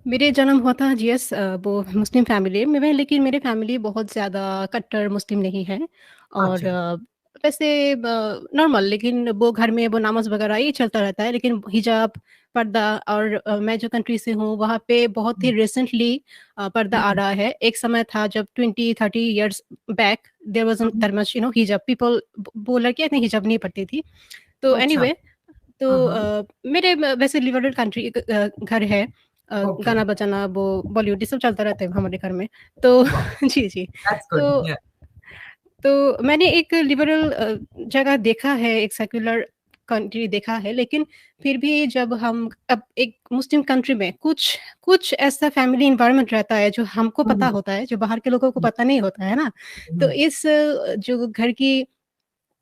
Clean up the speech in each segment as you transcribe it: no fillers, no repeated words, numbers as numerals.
मेरे जन्म हुआ था जीएस वो मुस्लिम फैमिली में, लेकिन मेरे फैमिली बहुत ज़्यादा कट्टर मुस्लिम नहीं है और अच्छा। वैसे नॉर्मल, लेकिन वो घर में वो नमाज़ वगैरह ये चलता रहता है, लेकिन हिजाब, पर्दा और मैं जो कंट्री से हूँ वहाँ पे बहुत ही हम्म, रिसेंटली पर्दा आ हम्म, रहा है। एक समय था जब 20-30 years back there wasn't hmm, that much हिजाब पीपल, वो लड़कियाँ इतनी हिजाब नहीं पड़ती थी। तो अच्छा। एनीवे, तो हम्म। मेरे वैसे लिबरल कंट्री घर है। ओके। गाना बजाना वो बॉलीवुड ये सब चलता रहता है हमारे घर में। तो वाह, जी, जी। दैट्स तो गुड या। मैंने एक लिबरल जगह देखा है, एक सेक्युलर कंट्री देखा है, लेकिन फिर भी जब हम अब एक मुस्लिम कंट्री में कुछ कुछ ऐसा फैमिली एनवायरनमेंट रहता है जो हमको पता हम्म, होता है, जो बाहर के लोगों को पता नहीं होता है ना। तो हम्म, इस जो घर की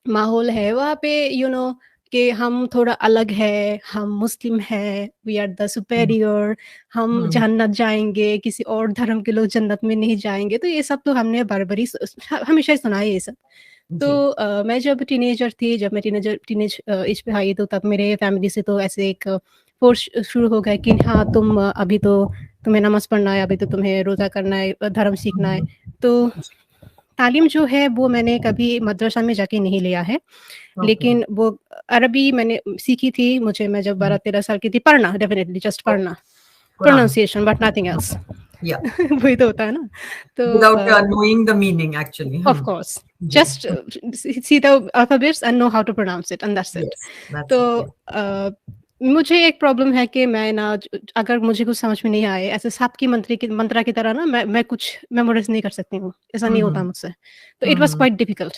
माहौल है वहाँ पे कि हम थोड़ा अलग है, हम मुस्लिम हैं, we are the hmm, superior, हम हम्म, जन्नत जाएँगे, किसी और धर्म के लोग जन्नत में नहीं जाएँगे। तो ये सब तो हमने बार-बारी हमेशा ही सुना है ये सब। तो जी। मैं जब टीनेजर थी, जब मैं टीनेज एज पे आई, तो तब मेरे फैमिली से तो ऐसे एक फ़ोर्स शुरू हो गया कि हाँ, तुम अभी तो तुम्हें नमाज़ पढ़ना है, अभी तो तुम्हें रोज़ा करना है, धर्म सीखना है। हम्म, तो जी। तालीम जो है वो मैंने कभी मदरसा में जाके नहीं लिया है, ओके। लेकिन वो अरबी मैंने सीखी थी, मुझे मैं जब 12-13 साल की थी, पढ़ना डेफ़िनिटली जस्ट पढ़ना, Quran. Pronunciation but nothing else. Yeah. वही तो होता है ना। तो without knowing the meaning actually of हम। कोर्स जी। Just see the alphabets and know how to pronounce it and that's it. Yes, that's to it yeah. मुझे एक प्रॉब्लम है कि मैं ना अगर मुझे कुछ समझ में नहीं आए, ऐसे सांप की मंत्रा की तरह ना मैं कुछ मेमोराइज़ नहीं कर सकती हूँ, ऐसा नहीं होता हम्म, मुझसे। तो it was hmm, quite difficult.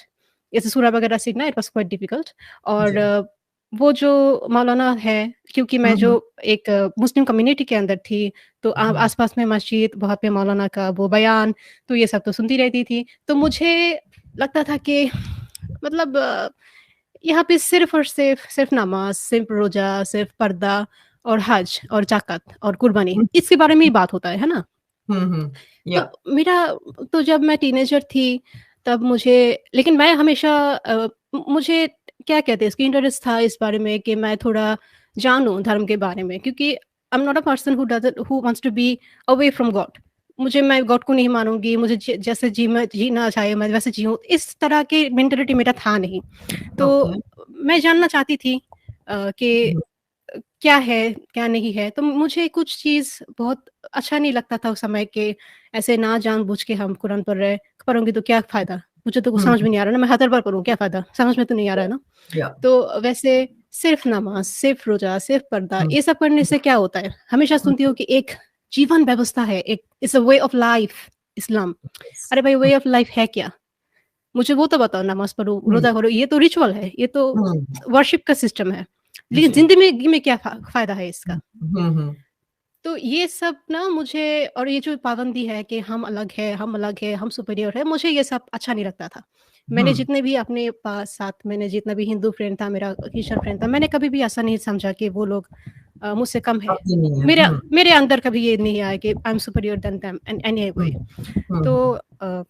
जैसे सूरा वगैरह सीखना, इट वाज़ क्वाइट डिफिकल्ट। और जी। वो जो मौलाना है, क्योंकि मैं जो हम्म, एक मुस्लिम कम्युनिटी के अंदर थी, तो हम्म, आस-पास में मस्जिद, वहाँ पे मौलाना का वो बयान, तो ये सब तो सुनती रहती थी। तो मुझे लगता था कि मतलब यहाँ पे सिर्फ़ और सिर्फ़ नमाज़, सिर्फ़ रोज़ा, सिर्फ़ पर्दा और हज और ज़कात और कुर्बानी, इसके बारे में ही बात होता है ना? या। तो मेरा तो जब मैं टीनेजर थी, तब मुझे, लेकिन मैं हमेशा मुझे क्या कहते हैं इसकी इंटरेस्ट था इस बारे में कि मैं थोड़ा जानूँ धर्म के बारे में, क्योंकि I am not a person who wants to be away from God. मैं गॉड को नहीं मानूँगी, मुझे जैसे जीना चाहे मैं वैसे जिऊँ, इस तरह की मेंटालिटी मेरा था नहीं। तो ओके। मैं जानना चाहती थी कि क्या है, क्या नहीं है? तो मुझे कुछ चीज़ बहुत अच्छा नहीं लगता था उस समय के, ऐसे ना जानबूझ के हम कुरान पढ़ूँगी तो क्या फ़ायदा? मुझे तो कुछ समझ में नहीं आ रहा ना, मैं हर बार पढ़ूँ, क्या फ़ायदा? समझ में तो नहीं आ रहा है ना? या। तो वैसे सिर्फ़ नमाज़, सिर्फ़ रोज़ा, सिर्फ़ पर्दा, ये सब करने से क्या होता है? हमेशा सुनती हूँ कि एक जीवन व्यवस्था है, एक it's a way of life, Islam. अरे भाई, वे ऑफ लाइफ़ है क्या? मुझे वो तो बताओ, नमाज़ पढ़ो, रोज़ा करो, ये तो रिचुअल है, ये तो वर्शिप का सिस्टम है। लेकिन जी। ज़िंदगी में क्या फ़ायदा है इसका? हम्म, तो ये सब ना मुझे, और ये जो पाबंदी है कि हम अलग हैं, हम सुपीरियर है, मुझे ये सब अच्छा नहीं लगता था। मैंने हम्म, जितने भी अपने पास साथ, मैंने जितना भी हिंदू फ्रेंड था, मेरा क्रिश्चियन फ्रेंड था, मैंने कभी भी ऐसा नहीं समझा कि वो लोग मुझसे कम है। काफ़ी नहीं है। मेरे मेरे अंदर कभी ये नहीं आया कि I am superior than them in any way. Hmm, तो हम्म,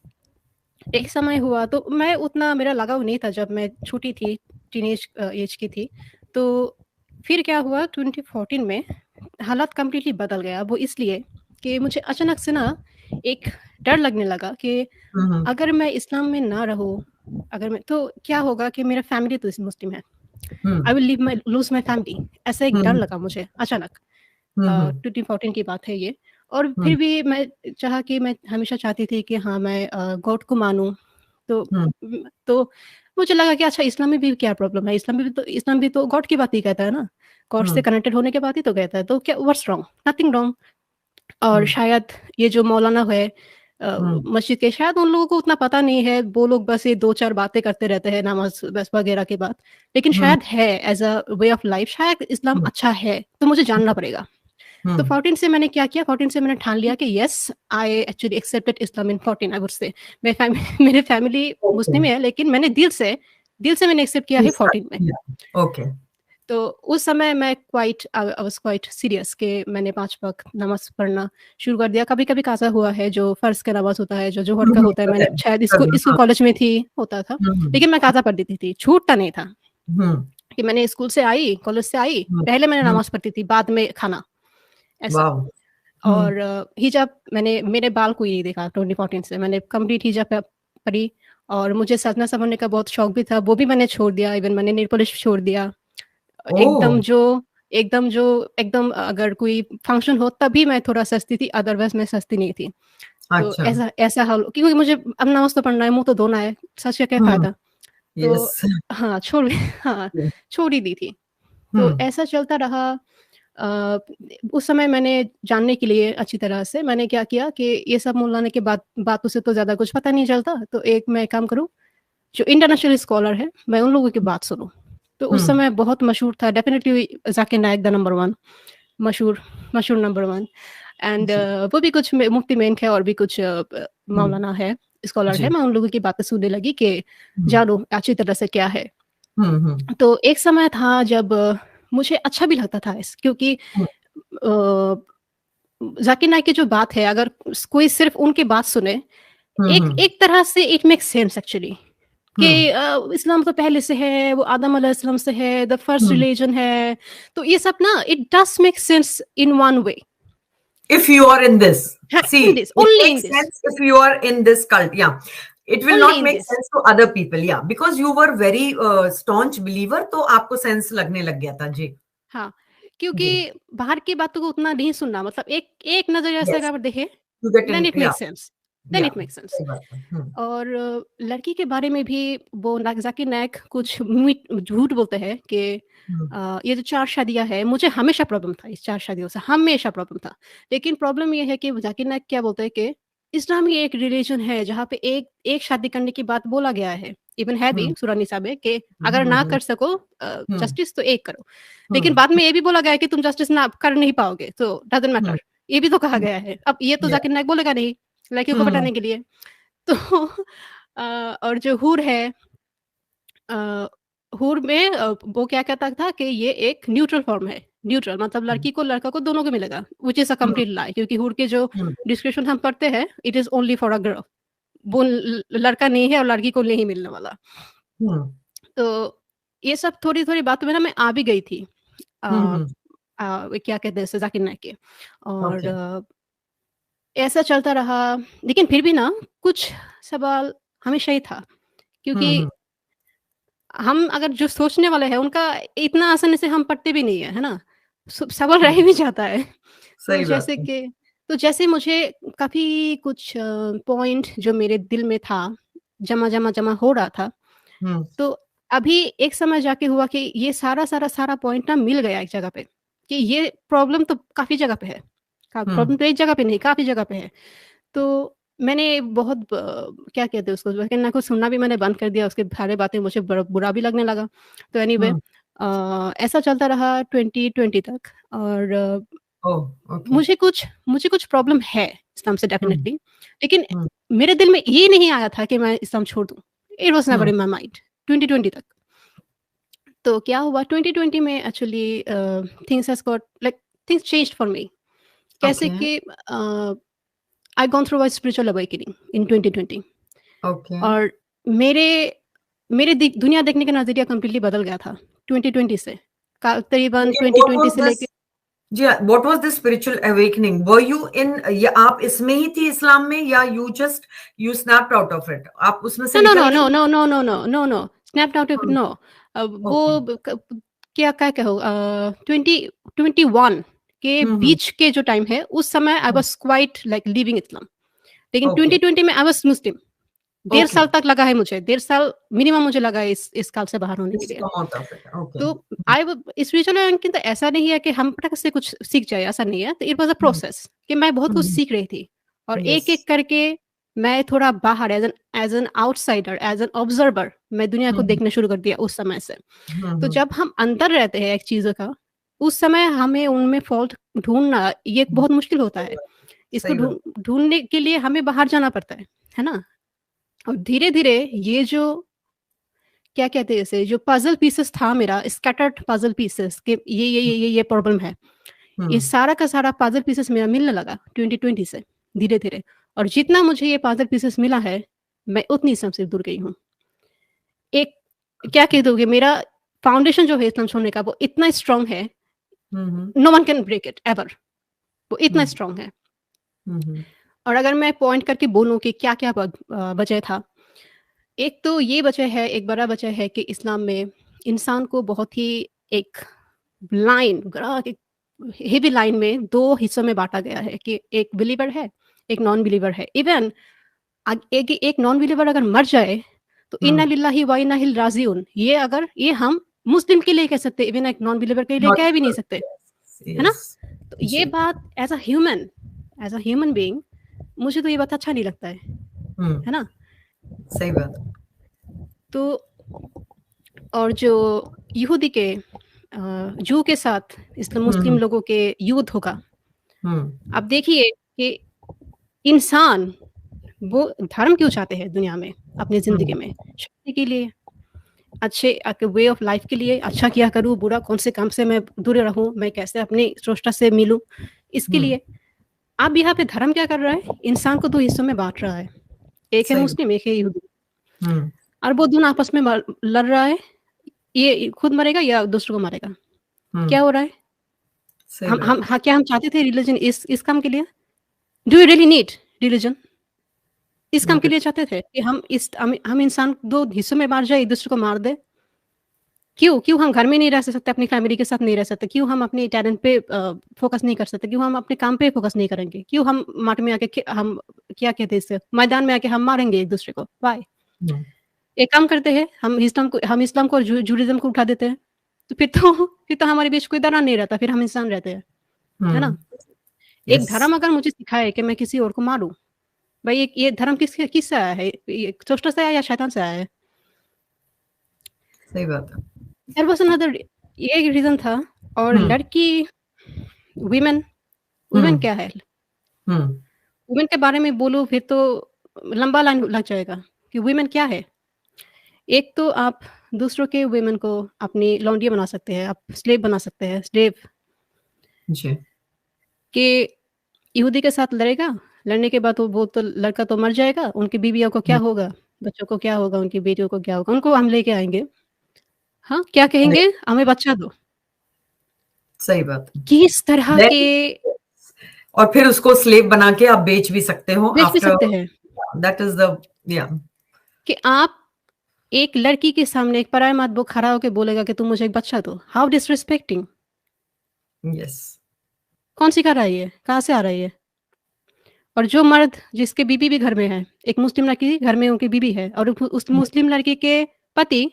एक समय हुआ तो मैं उतना, मेरा लगाव नहीं था जब मैं छोटी थी, टीनेज एज की थी। तो फिर क्या हुआ 2014 में हालात कंप्लीटली बदल गया। वो इसलिए कि मुझे अचानक से ना एक डर लगने लगा कि हम्म, अगर मैं इस्लाम में ना रहूँ, अगर मैं तो क्या होगा कि मेरा फैमिली तो मुस्लिम है। Hmm, I will lose my family, ऐसा एक डर हम्म, लगा मुझे अचानक। हम्म, 2014 की बात है ये। और हम्म, फिर भी मैं हमेशा चाहती थी कि हाँ, मैं गॉड को मानूँ। तो हम्म, तो मुझे लगा कि अच्छा, इस्लाम में भी क्या प्रॉब्लम है? इस्लाम भी तो गॉड की बात ही कहता है ना। गॉड से हम्म, कनेक्टेड होने की बात ही तो कहता है। तो क्या, व्हाट्स रॉन्ग? Nothing wrong. और हम्म, शायद ये जो मौलाना है हम्म, मस्जिद के, शायद उन लोगों को उतना पता नहीं है। वो लोग बस ये 2-4 बातें करते रहते हैं नमाज़ बस वगैरह के बाद। लेकिन हम्म, शायद है as a way of life, शायद इस्लाम हम्म, अच्छा है, तो मुझे जानना पड़ेगा। तो हम्म, 14 से मैंने क्या किया, 14 से मैंने ठान लिया कि yes, I actually accepted Islam in 14, I would say. मेरे फैमिली ओके। मुस्लिम है, लेकिन मैंने दिल से मैंने एक्सेप्ट किया है 14 में। ओके। तो उस समय मैं आई वाज़ क्वाइट सीरियस कि मैंने 5 वक़्त नमाज़ पढ़ना शुरू कर दिया। कभी-कभी काज़ा हुआ है, जो फ़र्ज़ का नमाज़ होता है, जो ज़ोहर का होता है, मैंने शायद कभी स्कूल हाँ। कॉलेज में थी, होता था। हम्म, लेकिन मैं काज़ा पढ़ देती थी, छूटता नहीं था हम्म, कि मैंने स्कूल से आई, कॉलेज से आई, हम्म, पहले मैंने हम्म, नमाज़ पढ़ती थी, बाद में खाना, ऐसा। वाह। और हिजाब मेरे बाल कोई नहीं देखा 2014 से, मैंने कंप्लीट हिजाब पढ़ी और मुझे सजना संवरने का बहुत शौक भी था, वो भी मैंने छोड़ दिया, इवन मैंने नेल पॉलिश छोड़ दिया। एकदम जो एकदम अगर कोई फंक्शन हो तभी मैं थोड़ा सस्ती थी, अदरवाइज़ मैं सस्ती नहीं थी। तो अच्छा। ऐसा हाल, क्योंकि मुझे अब नमाज़ तो पढ़ना है, मुँह तो धोना है, सच का क्या फ़ायदा? तो यस। हाँ, हाँ, छोड़ ही दी थी। तो हम्म ऐसा चलता रहा। अ, उस समय मैंने जानने के लिए अच्छी तरह से मैंने क्या किया कि ये सब मौलाना की बातों से तो ज़्यादा कुछ पता नहीं चलता, तो एक मैं काम करूँ, जो इंटरनेशनल स्कॉलर है, मैं उन लोगों की बात सुनूँ। तो उस समय बहुत मशहूर था definitely Zakir Naik the number 1, मशहूर मशहूर नंबर 1। एंड जी। वो भी कुछ मुफ्ती मेंक है और भी कुछ हम्म मौलाना है, स्कॉलर है। जी। मैं उन लोगों की बातें सुनने लगी कि जानो अच्छी तरह से क्या है। हम्म तो एक समय था जब मुझे अच्छा भी लगता था क्योंकि जाकिर नाइक की जो बात है, अगर कोई सिर्फ उनकी बात सुने, एक हम्म एक तरह से इट मेक्स सेंस एक्चुअली कि हम्म इस्लाम तो पहले से है, वो आदम अलैहिस्सलाम से है, द फर्स्ट हम्म रिलीजन है। तो ये सब ना it does make sense in one way. If you are in this, in see, this, it only in makes this, sense if you are in this cult. Yeah, it will only not in make this. sense to other people. Yeah, because you were very staunch believer, तो आपको sense लगने लग गया था जी। हाँ, क्योंकि जी। बाहर की बातों को उतना नहीं सुनना, मतलब एक एक नज़रिए से Yes, अगर देखें, you get देन in. It Yeah, makes sense, then yeah. It makes sense. सही बात है। और लड़की के बारे में भी वो जाकिर नाइक कुछ झूठ बोलते हैं कि हम्म ये जो 4 शादियाँ हैं, मुझे हमेशा प्रॉब्लम था इस 4 शादियों से, हमेशा प्रॉब्लम था। लेकिन प्रॉब्लम ये है कि जाकिर नाइक क्या बोलते हैं कि इस्लाम ही एक रिलीजन है जहाँ पे एक एक शादी करने की बात बोला गया है। इवन है भी हम्म सूरह निसा में कि अगर हम्म ना हम्म कर सको हम्म जस्टिस तो एक करो। लेकिन हम्म बाद में ये भी बोला गया है कि तुम जस्टिस ना कर नहीं पाओगे, तो डज़न्ट मैटर। ये भी तो कहा गया है। अब ये तो yeah, जाकिर नाइक बोलेगा नहीं, लड़कियों को हम्म पटाने के लिए। तो और जो हूर है, अ, हूर में वो क्या कहता था कि ये एक न्यूट्रल फॉर्म है। न्यूट्रल मतलब लड़की को लड़का को दोनों को मिलेगा, which is a hmm complete lie, क्योंकि हूर के जो हम्म डिस्क्रिप्शन हम पढ़ते हैं, it is only for a girl. वो लड़का नहीं है और लड़की को नहीं मिलने वाला। हम्म तो ये सब थोड़ी-थोड़ी बातों में ना मैं आ भी गई थी। अ हम्म वो क्या कहते हैं इसे, ज़ाकिर नाइक के। और ओके। ऐसा चलता रहा, लेकिन फिर भी ना कुछ सवाल हमेशा ही था, क्योंकि हम्म हम अगर जो सोचने वाले हैं उनका इतना आसानी से हम पढ़ते भी नहीं है, है ना? सवाल रह हम्म भी जाता है। तो सही बात है। जैसे मुझे काफ़ी कुछ पॉइंट जो मेरे दिल में था, जमा हो रहा था, हम्म तो अभी एक समय जाके हुआ कि ये सारा पॉइंट ना मिल गया एक जगह पे, कि ये प्रॉब्लम तो काफ़ी जगह पे है। का हम्म प्रॉब्लम तो एक जगह पे नहीं, काफ़ी जगह पे है। तो मैंने बहुत क्या कहते हैं उसको, लेकिन ना कुछ सुनना भी मैंने बंद कर दिया, उसकी सारी बातें मुझे बुरा भी लगने लगा। तो एनीवे हम्म ऐसा चलता रहा 2020 तक। और ओह ओके। मुझे कुछ प्रॉब्लम है इस्लाम से हम्म डेफ़िनिटली, लेकिन हम्म मेरे दिल में ये नहीं आया था कि मैं इस्लाम छोड़ दूँ। It was never hmm in my mind 2020 तक। तो क्या हुआ 2020 में actually things has got like things changed for me. कैसे ओके कि I gone through a spiritual awakening in 2020। Okay. और मेरे मेरे दुनिया देखने का नज़रिया कंप्लीटली बदल गया था 2020 से। करीबन लेकिन what 2020 was से this? लेके जी हाँ, what was this spiritual awakening? Were you in? या आप इसमें ही थी इस्लाम में या you snapped out of it? आप उसमें से नो, नो, निकल नो, गई? No, no, no, no, no, no, no, snapped out of it, no. वो ओके। क्या क्या कहो 2021 के हम्म बीच के जो टाइम है, उस समय आई हम्म वाज़ क्वाइट लाइक लिविंग इस्लाम। लेकिन ओके 2020 में आई वाज़ मुस्लिम। डेढ़ ओके। साल तक लगा है मुझे, डेढ़ साल मिनिमम मुझे लगा है इस काल से बाहर होने के Just लिए। come out of it. Okay. तो स्पिरिचुअल अवेकनिंग तो ऐसा नहीं है कि हम फटाक से कुछ सीख जाए, ऐसा नहीं है। तो it was a hmm process कि मैं बहुत कुछ हम्म सीख रही थी और yes. एक-एक करके मैं थोड़ा बाहर as an outsider, as an observer मैं दुनिया को हम्म देखना शुरू कर दिया उस समय से। तो हम्म जब हम अंदर रहते हैं एक चीज़ों का, उस समय हमें उनमें फ़ॉल्ट ढूँढना ये हम्म, बहुत मुश्किल होता सही है। बात। इसको सही बात। ढूँढने के लिए हमें बाहर जाना पड़ता है ना? और धीरे-धीरे ये जो क्या कहते हैं इसे, जो पज़ल पीसेस था मेरा, स्कैटर्ड पज़ल पीसेस कि ये प्रॉब्लम है। ये हम्म सारा का सारा पज़ल पीसेस मेरा मिलने लगा 2020 से धीरे-धीरे। और जितना मुझे ये पज़ल पीसेस मिला है, मैं उतनी इस्लाम से दूर गई हूँ। एक क्या कह दोगे, मेरा फाउंडेशन जो है इस्लाम छोड़ने का वो इतना स्ट्रॉन्ग है, hmm no one can break it ever. वो इतना हम्म स्ट्रॉन्ग है। और अगर मैं पॉइंट करके बोलूँ कि क्या-क्या वजह था, एक तो ये वजह है, एक बड़ा वजह है कि इस्लाम में इंसान को बहुत ही एक लाइन एक हेवी लाइन में 2 हिस्सों में बाँटा गया है कि एक बिलीवर है, एक नॉन बिलीवर है। इवन एक एक नॉन बिलीवर अगर मर जाए, तो इन्ना लिल्लाहि व इन्ना इलैहि राजिऊन, ये हम मुस्लिम के लिए कह सकते हैं, इवन एक नॉन बिलीवर के लिए नॉट कह भी नहीं सकते, है ना? यस तो ये जी बात एज़ अ ह्यूमन बीइंग मुझे तो ये बात अच्छा नहीं लगता है ना? सही बात तो और जो यहूदी के जू के साथ मुस्लिम लोगों के युद्ध होगा, आप देखिए कि इंसान वो धर्म क्यों चाहते हैं दुनिया में, अपनी ज़िंदगी में? शांति के लिए, अच्छे वे ऑफ लाइफ के लिए, अच्छा क्या करूँ, बुरा कौन से काम से मैं दूर रहूँ, मैं कैसे अपनी स्रष्टा से मिलूँ, इसके लिए। अब यहाँ पे धर्म क्या कर रहा है? इंसान को 2 हिस्सों में बाँट रहा है। एक है सही मुस्लिम, एक है यहूदी। हम्म और वो दोनों आपस में लड़ रहा है, ये खुद मरेगा या दूसरों को मारेगा। क्या हो रहा है? सही बात क्या हम चाहते थे रिलिजन इस काम के लिए? Do you really need religion? इस काम नॉट के लिए चाहते थे कि हम इंसान 2 हिस्सों में बाँट जाए, एक-दूसरे को मार दें? क्यों? क्यों हम घर में नहीं रह सकते, अपनी फैमिली के साथ नहीं रह सकते? क्यों हम अपने टैलेंट पे फ़ोकस नहीं कर सकते? क्यों हम अपने काम पे फ़ोकस नहीं करेंगे? क्यों हम माठ में आके हम क्या कहते हैं इसे, मैदान में आके हम मारेंगे एक-दूसरे को? व्हाई? एक काम करते हैं, हम इस्लाम को और जूडाइज़्म को उठा देते हैं। तो फिर तो हमारे बीच कोई दरार नहीं रहता, फिर हम इंसान रहते हैं, है ना? एक यस धर्म अगर मुझे सिखाए कि मैं किसी और को मारूँ, भाई ये धर्म किससे आया है? ये सृष्टा से आया या शैतान से आया है? सही बात है देयर वाज़ अनदर, ये एक रीज़न था। और लड़की वुमेन वुमेन क्या है? वुमेन के बारे में बोलूँ फिर तो लंबा लाइन लग जाएगा कि वुमेन क्या है? एक तो आप दूसरों के वुमेन को अपनी लौंडिया बना सकते हैं, आप स्लेव बना सकते हैं, स्लेव जी कि यहूदी के साथ लड़ेगा, लड़ने के बाद वो तो लड़का तो मर जाएगा, उनकी बीवियों को क्या होगा? बच्चों को क्या होगा? उनकी बेटियों को क्या होगा? उनको हम लेके आएँगे। हाँ, क्या अरे, कहेंगे? हमें बच्चा दो। सही बात है किस तरह के Then- और फिर उसको स्लेव बना के आप बेच भी सकते हो बेच भी आफ्टर सकते हैं दैट इज द या कि आप एक लड़की के सामने एक पराया मर्द वो खड़ा होके बोलेगा कि तुम मुझे एक बच्चा दो। How disrespecting! यस कौन सिखा रहा है ये? कहाँ से आ रहा है ये? और जो मर्द जिसके बीवी भी घर में है, एक मुस्लिम लड़की घर में उनकी बीवी है और उस मुस्लिम लड़की के पति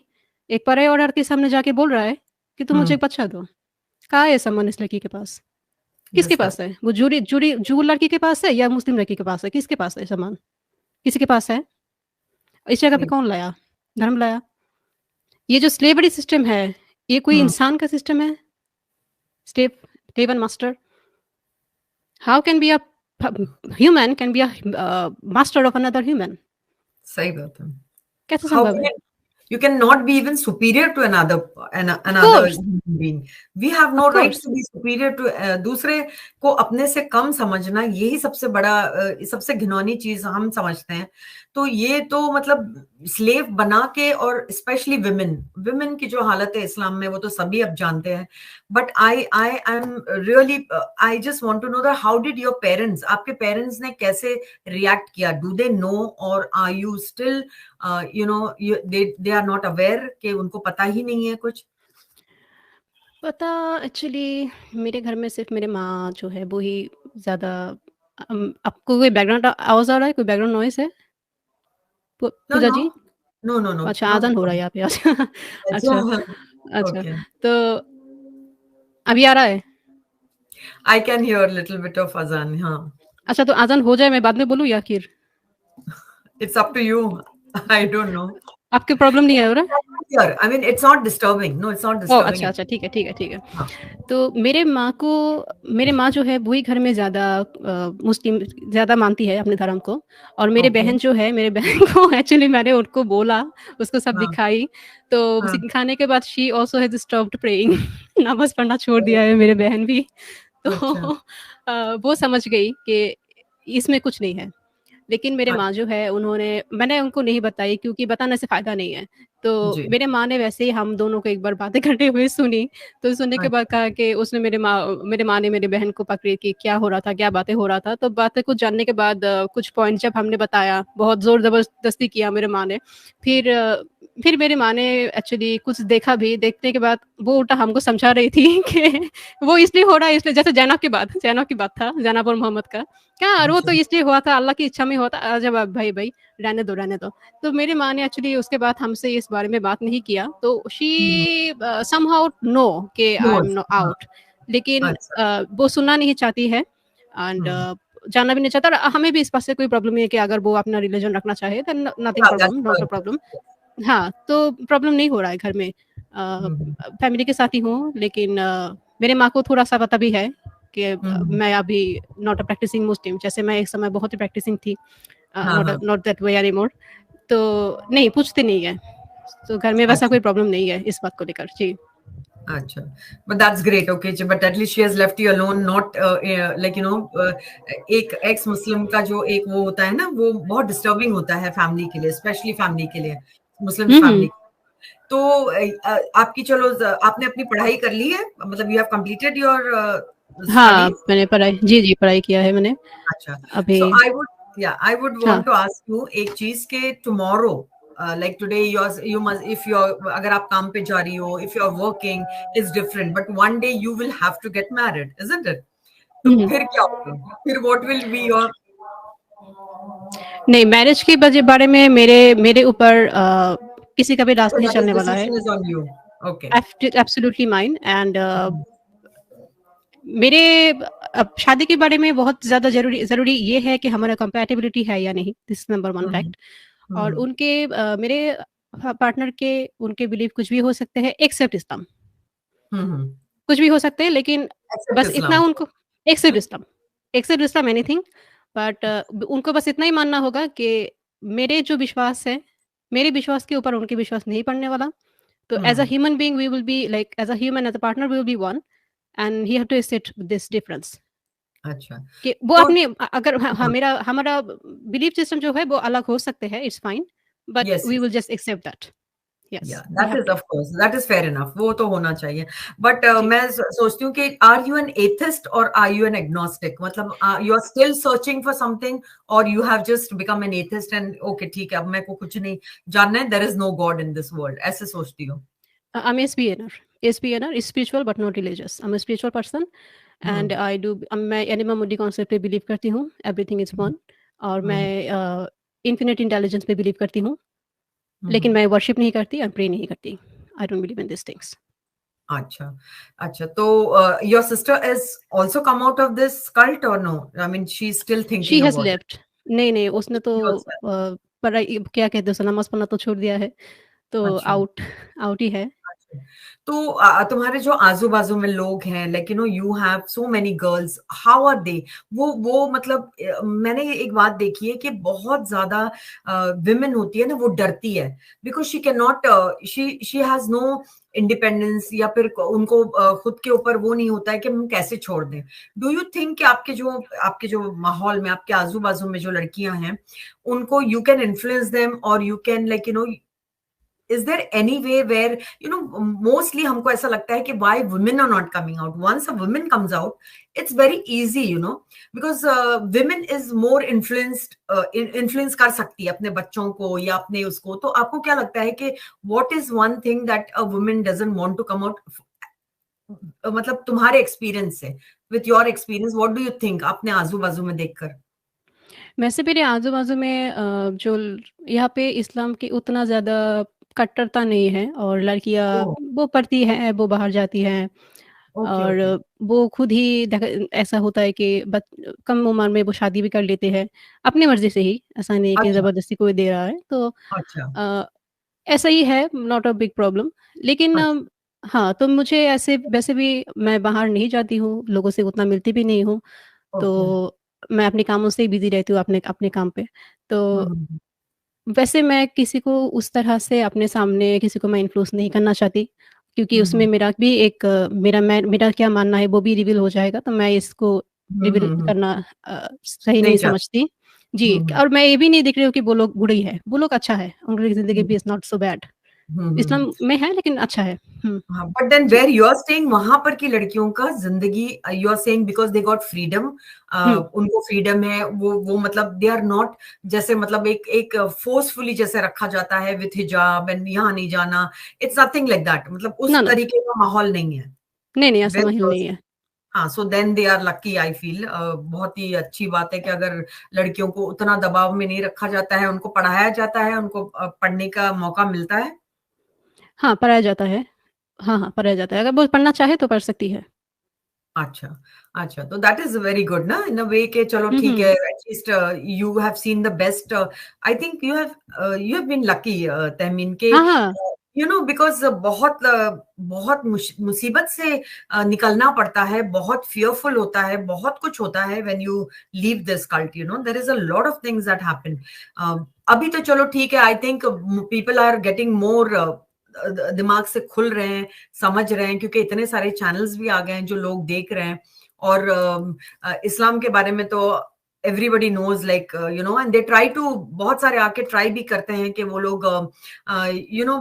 एक पराये औरत के सामने जाके बोल रहा है कि तुम मुझे एक बच्चा दो। कहाँ है ये सम्मान इस लड़की के पास? किसके दिस पास है? वो जूरी लड़की के पास है या मुस्लिम लड़की के पास है? किसके पास है सम्मान? किसी के पास है? इस जगह पे कौन लाया? धर्म लाया। ये जो स्लेवरी सिस्टम है, ये कोई इंसान का सिस्टम है? Slave slave and master? How can be a human can be master of another human? सही बात है कैसे how संभव है? can you cannot be even superior to of another course, human being we have no of right course. to be superior to दूसरे को अपने से कम समझना यही सबसे बड़ा सबसे घिनौनी चीज हम समझते हैं तो ये तो मतलब स्लेव बना के और स्पेशली विमेन की जो हालत है इस्लाम में वो तो सभी अब जानते हैं but I am really I just want to know that how did your parents आपके पेरेंट्स ने कैसे रिएक्ट किया डू दे नो और are you still you know they are not aware कि उनको पता ही नहीं है कुछ पता एक्चुअली मेरे घर में सिर्फ मेरे माँ जो है वो ही ज़्यादा आपको कोई बैकग्राउंड आवाज़ आ रहा है? कोई बैकग्राउंड नॉइज़ है? नो पूजा नो जी? नो नो नो अच्छा, नॉट आज़ान हो रहा है यहाँ पे अच्छा। अच्छा अच्छा, अच्छा। ओके तो अभी आ रहा है? I can hear little bit of अजान हाँ अच्छा, तो आज़ान हो जाए मैं बाद में बोलूँ या फिर? It's up to you I don't know आपकी प्रॉब्लम नहीं है हो रहा है? I mean, it's not disturbing. No, it's not oh! disturbing. अच्छा, अच्छा, ठीक है, ठीक है, ठीक है। हाँ, तो मेरे माँ जो है वही घर में ज़्यादा मुस्लिम ज़्यादा मानती है अपने धर्म को। और मेरे ओके, बहन जो है, मेरे बहन को एक्चुअली मैंने उनको बोला, उसको सब हाँ, दिखाई, तो हाँ, सिखाने के बाद she also has stopped praying. नमाज़ पढ़ना छोड़ दिया है मेरे बहन भी। तो अच्छा, वो समझ गई कि इसमें कुछ नहीं है। लेकिन मेरे माँ अच्छा, जो है उन्होंने मैंने उनको नहीं बताई क्योंकि बताने से फ़ायदा नहीं है। तो जी, मेरे माँ ने वैसे ही हम दोनों को एक बार बातें करते हुए सुनी, तो सुनने के बाद अच्छा, कहा कि उसने मेरे माँ ने मेरी बहन को पकड़ी कि क्या हो रहा था, क्या बातें हो रहा था। तो बातें कुछ जानने के बाद कुछ पॉइंट जब हमने बताया, बहुत ज़ोर ज़बरदस्ती किया मेरे माँ ने। फिर फिर मेरी माँ ने एक्चुअली कुछ देखा भी, देखने के बाद वो उल्टा हमको समझा रही थी कि वो इसलिए हो रहा है, इसलिए जैसे ज़ैनब की बात था, ज़ैनब और मोहम्मद का। क्या और वो तो अच्छा, इसलिए हुआ था, अल्लाह की इच्छा में हुआ था। जब भाई भाई रहने दो, रहने दो। तो मेरी माँ ने एक्चुअली उसके बाद हमसे इस बारे में बात नहीं किया। तो हुँ, शी समहाउ नो कि आई एम नोज़, नो हाँ, आउट। लेकिन अच्छा, वो सुनना नहीं चाहती है एंड हुँ, जानना भी नहीं चाहता, और हमें भी इस बात से कोई प्रॉब्लम नहीं है कि अगर वो अपना रिलीजन रखना चाहे देन नथिंग या problem, that's not a problem. हाँ, तो प्रॉब्लम नहीं हो रहा है घर में। हुँ, हुँ, फैमिली के साथ ही हूँ, लेकिन मेरे माँ को थोड़ा-सा पता भी है कि हुँ, हुँ, मैं अभी नॉट अ प्रैक्टिसिंग मुस्लिम, जैसे मैं एक समय बहुत ही प्रैक्टिसिंग थी, हाँ, हाँ, नॉट दैट वे एनीमोर। तो नहीं, पूछते नहीं है। तो घर में वैसा अच्छा, कोई प्रॉब्लम नहीं है इस बात को लेकर। जी। अच्छा, but that's great, okay, but at least she has left you alone, not like एक एक्स मुस्लिम का जो एक वो होता है ना, वो बहुत डिस्टर्बिंग होता है फैमिली के लिए, स्पेशली फैमिली के लिए, मुस्लिम हुँ, हुँ। फैमिली। तो आपकी चलो आपने अपनी पढ़ाई कर ली है, मतलब यू हैव कंप्लीटेड योर हाँ, स्टडीज। मैंने पढ़ाई, जी, जी, पढ़ाई किया है मैंने। अच्छा, अभी सो आई वुड हाँ, वांट टू आस्क यू एक चीज के tomorrow, like today you must if you अगर आप काम पे जा रही हो, if you are working it's different, but one day you will have to get married, isn't it? तो हुँ, हुँ। फिर क्या होगा? फिर व्हाट विल बी योर नहीं, मैरिज के बारे में मेरे मेरे ऊपर किसी का भी राज नहीं दैट इज चलने वाला है। Decision is on you? Okay. Absolutely mine and मेरे अब शादी के बारे में बहुत ज़्यादा ज़रूरी ये है कि हमारा कंपैटिबिलिटी है या नहीं, दिस नंबर 1 हम्म, फैक्ट। और हम्म, उनके मेरे पार्टनर के उनके बिलीव कुछ भी हो सकते हैं एक्सेप्ट इस्लाम। हम्म, कुछ भी हो सकते हैं, लेकिन एक्सेप्ट बस इतना इस्लाम। उनको एक्सेप्ट इस्लाम एनीथिंग, बट उनको बस इतना ही मानना होगा कि मेरे जो विश्वास है, मेरे विश्वास के ऊपर उनके विश्वास नहीं पड़ने वाला। तो as a hmm, human being we will be like as a human, as a partner we will be one and he have to accept this difference. अच्छा, कि वो तो अपनी अगर मेरा हमारा बिलीफ सिस्टम जो है वो अलग हो सकते हैं, it's fine, but yes, we will just accept that. Yeah yes, we that have is to. Of course, that is fair enough, वो तो होना चाहिए। बट जी। मैं सोचती हूँ कि आर यू एन एथिस्ट और आर यू एन एग्नोस्टिक, मतलब you are still searching for something, और you have just become an atheist and okay ठीक है, अब मेरे को कुछ नहीं जानना है, there is no God in this world, ऐसे सोचती हूँ? I'm SPNR is spiritual but not religious. I'm a spiritual person hmm, and I do मैं एनिमा मुंडी कॉन्सेप्ट पे बिलीव करती हूँ, एवरीथिंग इज़ वन। और हम्म, मैं इन्फिनिट इंटेलिजेंस पे बिलीव करती हूँ, लेकिन हम्म, मैं वर्शिप नहीं करती और प्रे नहीं करती। I don't believe in this things. अच्छा, अच्छा, तो your sister is also come out of this cult और no? I mean she is still she thinking has about left. नहीं, नहीं, उसने तो इट? पढ़ाई क्या कहते हैं उसे, नमाज़ पढ़ना तो छोड़ दिया है, तो अच्छा, आउट आउट ही है। अच्छा। तो तुम्हारे जो आजू-बाजू में लोग हैं, like you have so many girls, how are they? वो मतलब मैंने ये एक बात देखी है कि बहुत ज़्यादा विमेन होती है ना, वो डरती है, because she can not she has no independence, या फिर उनको खुद के ऊपर वो नहीं होता है कि हम कैसे छोड़ दें। डू यू थिंक कि आपके जो माहौल में, आपके आजू-बाजू में जो लड़कियाँ हैं, उनको यू कैन इन्फ्लुएंस देम, और you can like is there any way where mostly हमको ऐसा लगता है कि why women are not coming out? Once a woman comes out, it's very easy, because women is more influenced, influence कर सकती है अपने बच्चों को या अपने उसको। तो आपको क्या लगता है कि what is one thing that a woman doesn't want to come out? मतलब तुम्हारे एक्सपीरियंस से, with your experience, what do you think अपने आजू बाजू में देखकर? वैसे मेरे आजू-बाजू में जो यहाँ पे इस्लाम की उतना ज़्यादा कट्टरता नहीं है, और लड़कियाँ ओह, वो पढ़ती हैं, वो बाहर जाती हैं, ओके, और ओके, वो खुद ही ऐसा होता है कि कम उम्र में वो शादी भी कर लेते हैं, अपनी मर्ज़ी से ही, ऐसा नहीं है कि अच्छा, ज़बरदस्ती कोई दे रहा है। तो अच्छा, अ, ऐसा ही है, नॉट अ बिग प्रॉब्लम। लेकिन अच्छा, हाँ, तो मुझे ऐसे वैसे भी मैं बाहर नहीं जाती हूँ, लोगों से उतना मिलती भी नहीं हूँ, ओके, तो मैं अपने कामों से ही बिज़ी रहती हूँ, अपने अपने काम पे। हम्म, तो वैसे मैं किसी को उस तरह से अपने सामने किसी को मैं इन्फ्लुएंस नहीं करना चाहती, क्योंकि उसमें हम्म, मेरा भी एक मेरा क्या मानना है वो भी रिवील हो जाएगा, तो मैं इसको हम्म, रिवील करना सही नहीं नहीं चाहते। समझती। जी, हम्म और मैं ये भी नहीं देख रही हूँ कि वो लोग बुरी है, वो लोग अच्छा है, उनकी ज़िंदगी हम्म भी is not so bad. Hmm. Islam में है लेकिन अच्छा है। हुँ, हाँ, बट देन जी। वेयर यू आर स्टेइंग वहां पर की लड़कियों का जिंदगी, you are saying because they got freedom, हुँ, उनको फ्रीडम है, वो मतलब दे आर नॉट, जैसे मतलब एक एक फोर्सफुली जैसे रखा जाता है विथ हिजाब एंड यहाँ नहीं जाना, इट्स नथिंग लाइक दैट, मतलब नो, उस नो, तरीके का माहौल नहीं है। नहीं, नहीं ऐसा वेरी माहौल नहीं है। हाँ, so then they are lucky I feel. बहुत ही अच्छी बात है कि अगर लड़कियों को उतना दबाव में नहीं रखा जाता है, उनको पढ़ाया जाता है, उनको पढ़ने का मौका मिलता है। हाँ, पढ़ाया जाता है। हाँ, हाँ, पढ़ाया जाता है, अगर वो पढ़ना चाहे तो पढ़ सकती है। अच्छा, अच्छा, तो दैट इज़ वेरी गुड ना, इन अ वे के चलो हुँ, ठीक है, हुँ। At least you have seen the best, I think you have been lucky Tahmeen के, हाँ, हाँ। यू नो बिकॉज़ बहुत बहुत मुसीबत से निकलना पड़ता है, बहुत फ़ियरफुल होता है, बहुत कुछ होता है when you leave this cult, you know there is a lot of things that happen. अभी तो चलो ठीक है, I think people are getting more दिमाग से खुल रहे हैं, समझ रहे हैं, क्योंकि इतने सारे चैनल्स भी आ गए हैं जो लोग देख रहे हैं, और इस्लाम के बारे में तो everybody knows like you know, and they try to, बहुत सारे आके ट्राई भी करते हैं कि वो लोग यू नो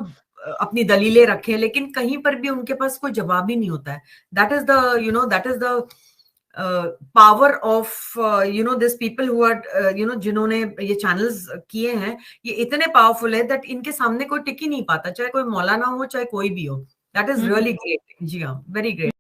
अपनी दलीलें रखें, लेकिन कहीं पर भी उनके पास कोई जवाब ही नहीं होता है। That is the, you know, that is the power of you know this people who are you know, जिन्होंने ये चैनल्स किए हैं, ये इतने पावरफुल है दैट इनके सामने कोई टिक ही नहीं पाता, चाहे कोई मौलाना हो चाहे कोई भी हो। दैट इज हुँ, हुँ। Really great. जी हाँ, वेरी ग्रेट।